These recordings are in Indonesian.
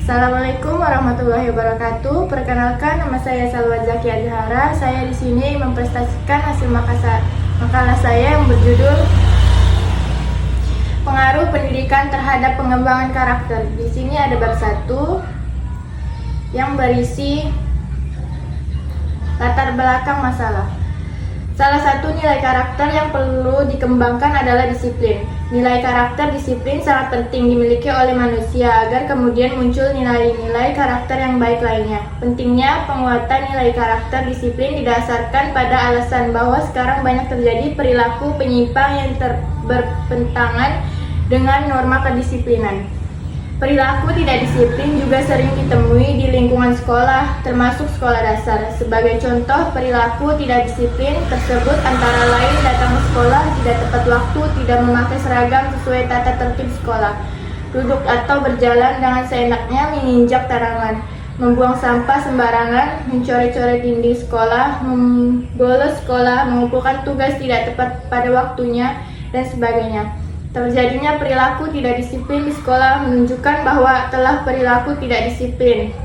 Assalamualaikum warahmatullahi wabarakatuh. Perkenalkan, nama saya Salwa Zaki Azhara. Saya di sini mempresentasikan hasil makalah saya yang berjudul Pengaruh Pendidikan Terhadap Pengembangan Karakter. Di sini ada bab 1 yang berisi latar belakang masalah. Salah satu nilai karakter yang perlu dikembangkan adalah disiplin. Nilai karakter disiplin sangat penting dimiliki oleh manusia agar kemudian muncul nilai-nilai karakter yang baik lainnya. Pentingnya penguatan nilai karakter disiplin didasarkan pada alasan bahwa sekarang banyak terjadi perilaku penyimpang yang bertentangan dengan norma kedisiplinan. Perilaku tidak disiplin juga sering ditemui di lingkungan sekolah, termasuk sekolah dasar. Sebagai contoh, perilaku tidak disiplin tersebut antara lain datang ke sekolah tidak tepat waktu, tidak memakai seragam sesuai tata tertib sekolah, duduk atau berjalan dengan seenaknya menginjak tarangan, membuang sampah sembarangan, mencoret-coret dinding sekolah, membolos sekolah, mengumpulkan tugas tidak tepat pada waktunya, dan sebagainya. Terjadinya perilaku tidak disiplin di sekolah menunjukkan bahwa telah perilaku tidak disiplin.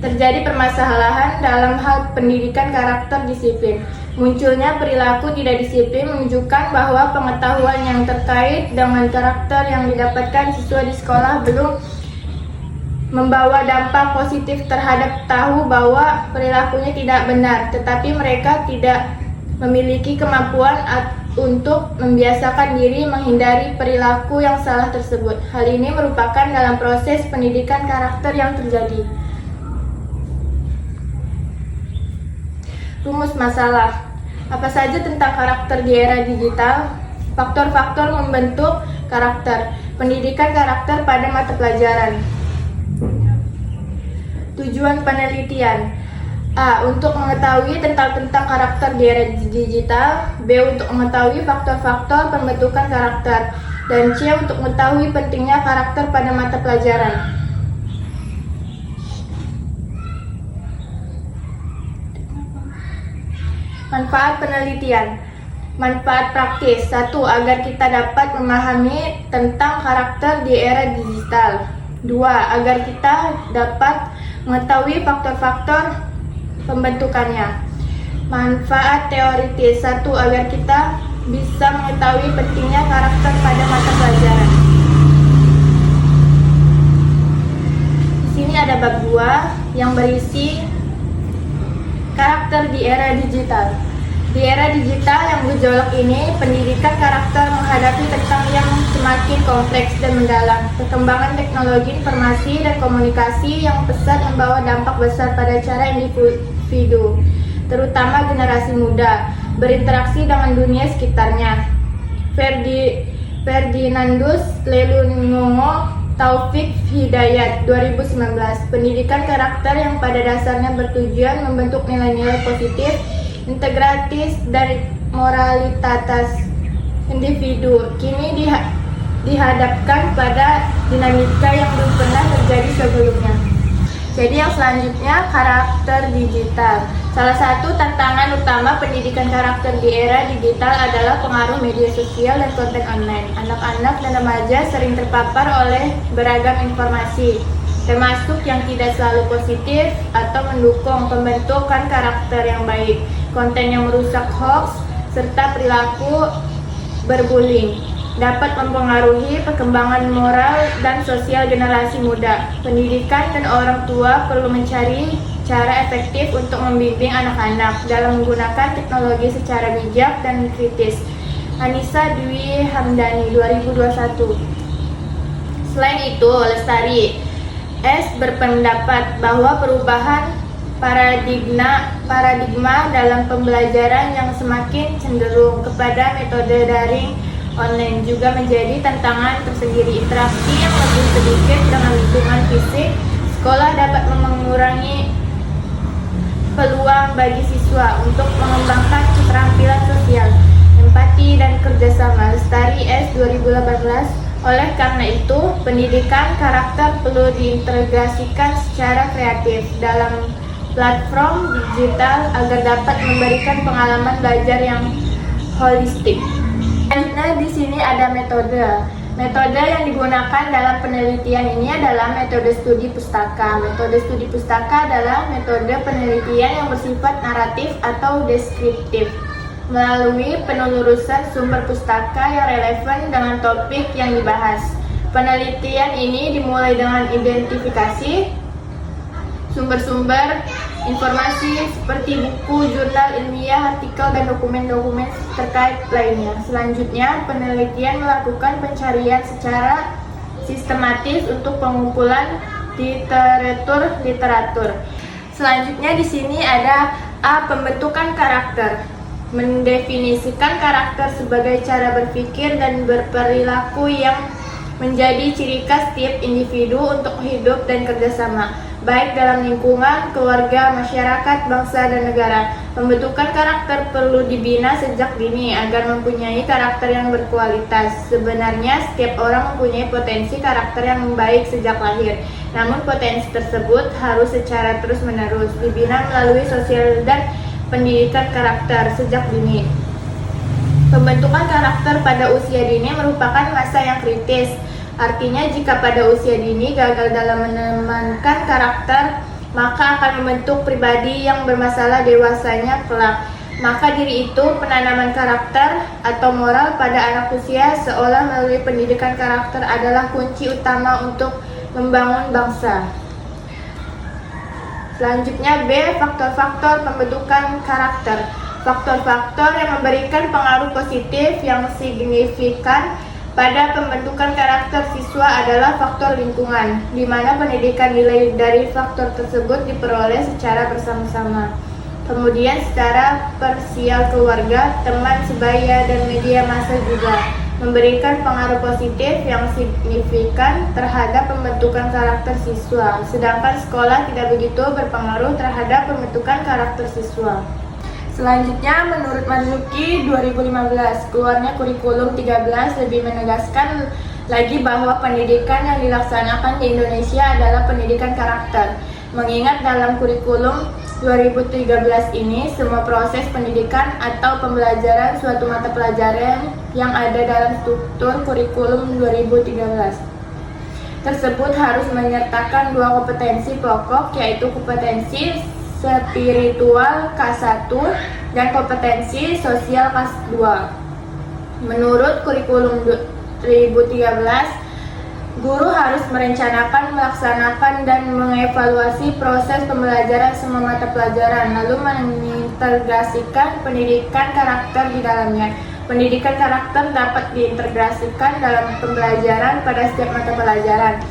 Terjadi permasalahan dalam hal pendidikan karakter disiplin. Munculnya perilaku tidak disiplin menunjukkan bahwa pengetahuan yang terkait dengan karakter yang didapatkan siswa di sekolah belum membawa dampak positif terhadap tahu bahwa perilakunya tidak benar, tetapi mereka tidak memiliki kemampuan untuk membiasakan diri menghindari perilaku yang salah tersebut. Hal ini merupakan dalam proses pendidikan karakter yang terjadi. Rumus masalah. Apa saja tentang karakter di era digital? Faktor-faktor membentuk karakter. Pendidikan karakter pada mata pelajaran. Tujuan penelitian. A. Untuk mengetahui tentang karakter di era digital. B. Untuk mengetahui faktor-faktor pembentukan karakter. Dan C. Untuk mengetahui pentingnya karakter pada mata pelajaran. Manfaat penelitian. Manfaat praktis. 1. Agar kita dapat memahami tentang karakter di era digital. 2. Agar kita dapat mengetahui faktor-faktor pembentukannya. Manfaat teoritis. 1. Agar kita bisa mengetahui pentingnya karakter pada mata pelajaran. Di sini ada bab 2 yang berisi karakter di era digital. Di era digital yang bergejolak ini, pendidikan karakter menghadapi tentang yang semakin kompleks dan mendalam. Perkembangan teknologi informasi dan komunikasi yang pesat membawa dampak besar pada cara individu, terutama generasi muda, berinteraksi dengan dunia sekitarnya. Ferdinandus Leluongo Taufik Hidayat 2019. Pendidikan karakter yang pada dasarnya bertujuan membentuk nilai-nilai positif, integratis, dan moralitas individu kini dihadapkan pada dinamika yang belum pernah terjadi sebelumnya. Jadi yang selanjutnya, karakter digital. Salah satu tantangan utama pendidikan karakter di era digital adalah pengaruh media sosial dan konten online. Anak-anak dan remaja sering terpapar oleh beragam informasi, termasuk yang tidak selalu positif atau mendukung pembentukan karakter yang baik, konten yang merusak hoax, serta perilaku berbullying dapat mempengaruhi perkembangan moral dan sosial generasi muda. Pendidikan dan orang tua perlu mencari cara efektif untuk membimbing anak-anak dalam menggunakan teknologi secara bijak dan kritis. Anissa Dwi Hamdani 2021. Selain itu, Lestari S. berpendapat bahwa perubahan paradigma dalam pembelajaran yang semakin cenderung kepada metode daring online juga menjadi tantangan tersendiri. Interaksi yang lebih sedikit dengan lingkungan fisik sekolah dapat mengurangi peluang bagi siswa untuk mengembangkan keterampilan sosial, empati, dan kerjasama. Lestari S. 2018. Oleh karena itu, pendidikan karakter perlu diintegrasikan secara kreatif dalam platform digital agar dapat memberikan pengalaman belajar yang holistik. Nah, di sini ada metode. Metode yang digunakan dalam penelitian ini adalah metode studi pustaka. Metode studi pustaka adalah metode penelitian yang bersifat naratif atau deskriptif melalui penelusuran sumber pustaka yang relevan dengan topik yang dibahas. Penelitian ini dimulai dengan identifikasi sumber-sumber informasi seperti buku, jurnal ilmiah, artikel, dan dokumen-dokumen terkait lainnya. Selanjutnya, penelitian melakukan pencarian secara sistematis untuk pengumpulan literatur. Selanjutnya di sini ada A. Pembentukan karakter. Mendefinisikan karakter sebagai cara berpikir dan berperilaku yang menjadi ciri khas tiap individu untuk hidup dan kerjasama, baik dalam lingkungan, keluarga, masyarakat, bangsa, dan negara. Pembentukan karakter perlu dibina sejak dini agar mempunyai karakter yang berkualitas. Sebenarnya setiap orang mempunyai potensi karakter yang baik sejak lahir. Namun potensi tersebut harus secara terus-menerus dibina melalui sosial dan pendidikan karakter sejak dini. Pembentukan karakter pada usia dini merupakan masa yang kritis. Artinya jika pada usia dini gagal dalam menanamkan karakter, maka akan membentuk pribadi yang bermasalah dewasanya kelak. Maka diri itu penanaman karakter atau moral pada anak usia seolah melalui pendidikan karakter adalah kunci utama untuk membangun bangsa. Selanjutnya B. Faktor-faktor pembentukan karakter. Faktor-faktor yang memberikan pengaruh positif yang signifikan pada pembentukan karakter siswa adalah faktor lingkungan, di mana pendidikan nilai dari faktor tersebut diperoleh secara bersama-sama. Kemudian secara parsial keluarga, teman sebaya, dan media massa juga memberikan pengaruh positif yang signifikan terhadap pembentukan karakter siswa, sedangkan sekolah tidak begitu berpengaruh terhadap pembentukan karakter siswa. Selanjutnya, menurut Marzuki 2015, keluarnya kurikulum 13 lebih menegaskan lagi bahwa pendidikan yang dilaksanakan di Indonesia adalah pendidikan karakter. Mengingat dalam kurikulum 2013 ini, semua proses pendidikan atau pembelajaran suatu mata pelajaran yang ada dalam struktur kurikulum 2013 tersebut harus menyertakan dua kompetensi pokok, yaitu kompetensi spiritual K1 dan kompetensi sosial K2. Menurut kurikulum 2013, guru harus merencanakan, melaksanakan, dan mengevaluasi proses pembelajaran semua mata pelajaran, lalu mengintegrasikan pendidikan karakter di dalamnya. Pendidikan karakter dapat diintegrasikan dalam pembelajaran pada setiap mata pelajaran.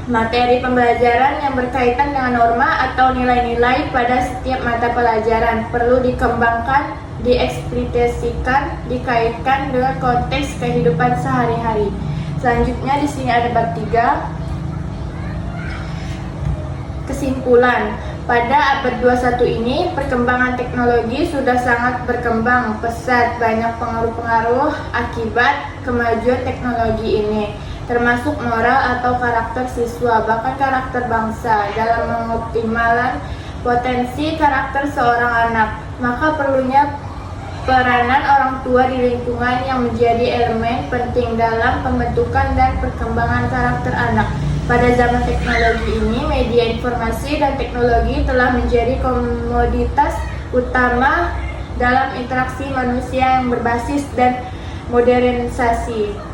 Materi pembelajaran yang berkaitan dengan norma atau nilai-nilai pada setiap mata pelajaran perlu dikembangkan, dieksplikasikan, dikaitkan dengan konteks kehidupan sehari-hari. Selanjutnya di sini ada bab 3. Kesimpulan, pada abad 21 ini perkembangan teknologi sudah sangat berkembang pesat, banyak pengaruh-pengaruh akibat kemajuan teknologi ini, termasuk moral atau karakter siswa, bahkan karakter bangsa. Dalam mengoptimalkan potensi karakter seorang anak, maka perlunya peranan orang tua di lingkungan yang menjadi elemen penting dalam pembentukan dan perkembangan karakter anak. Pada zaman teknologi ini, media informasi dan teknologi telah menjadi komoditas utama dalam interaksi manusia yang berbasis dan modernisasi.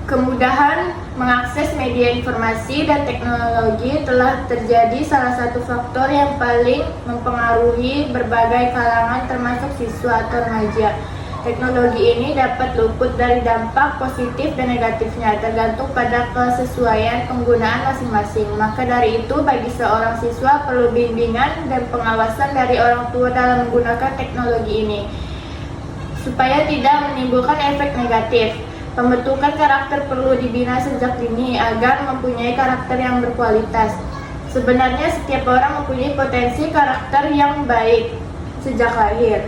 Kemudahan mengakses media informasi dan teknologi telah terjadi salah satu faktor yang paling mempengaruhi berbagai kalangan termasuk siswa atau remaja. Teknologi ini dapat luput dari dampak positif dan negatifnya, tergantung pada kesesuaian penggunaan masing-masing. Maka dari itu, bagi seorang siswa perlu bimbingan dan pengawasan dari orang tua dalam menggunakan teknologi ini, supaya tidak menimbulkan efek negatif. Pembentukan karakter perlu dibina sejak dini agar mempunyai karakter yang berkualitas. Sebenarnya setiap orang mempunyai potensi karakter yang baik sejak lahir.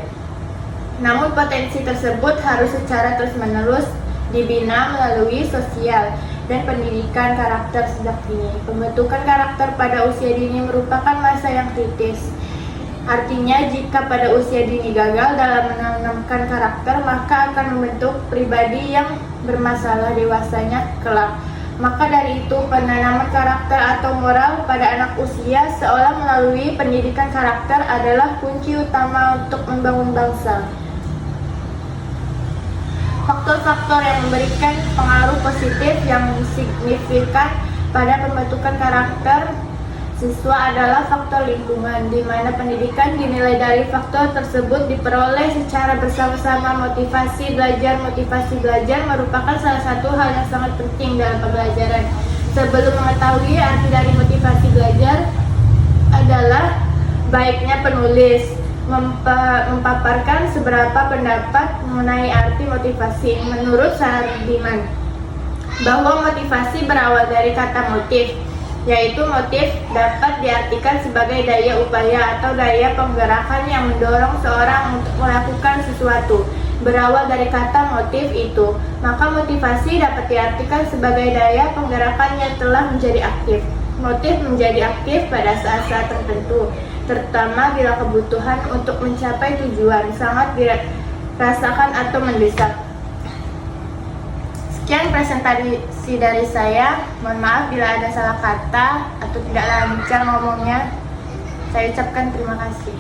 Namun potensi tersebut harus secara terus-menerus dibina melalui sosial dan pendidikan karakter sejak dini. Pembentukan karakter pada usia dini merupakan masa yang kritis. Artinya, jika pada usia dini gagal dalam menanamkan karakter, maka akan membentuk pribadi yang bermasalah dewasanya kelak. Maka dari itu, penanaman karakter atau moral pada anak usia seolah melalui pendidikan karakter adalah kunci utama untuk membangun bangsa. Faktor-faktor yang memberikan pengaruh positif yang signifikan pada pembentukan karakter siswa adalah faktor lingkungan, di mana pendidikan dinilai dari faktor tersebut diperoleh secara bersama-sama. Motivasi belajar merupakan salah satu hal yang sangat penting dalam pembelajaran. Sebelum mengetahui arti dari motivasi belajar adalah baiknya penulis memaparkan seberapa pendapat mengenai arti motivasi. Menurut Sahardiman, bahwa motivasi berawal dari kata motif, yaitu motif dapat diartikan sebagai daya upaya atau daya penggerakan yang mendorong seorang untuk melakukan sesuatu. Berawal dari kata motif itu, maka motivasi dapat diartikan sebagai daya penggerakan yang telah menjadi aktif. Motif menjadi aktif pada saat-saat tertentu, terutama bila kebutuhan untuk mencapai tujuan sangat dirasakan atau mendesak. Sekian presentasi dari saya. Mohon maaf bila ada salah kata atau tidak lancar ngomongnya. Saya ucapkan terima kasih.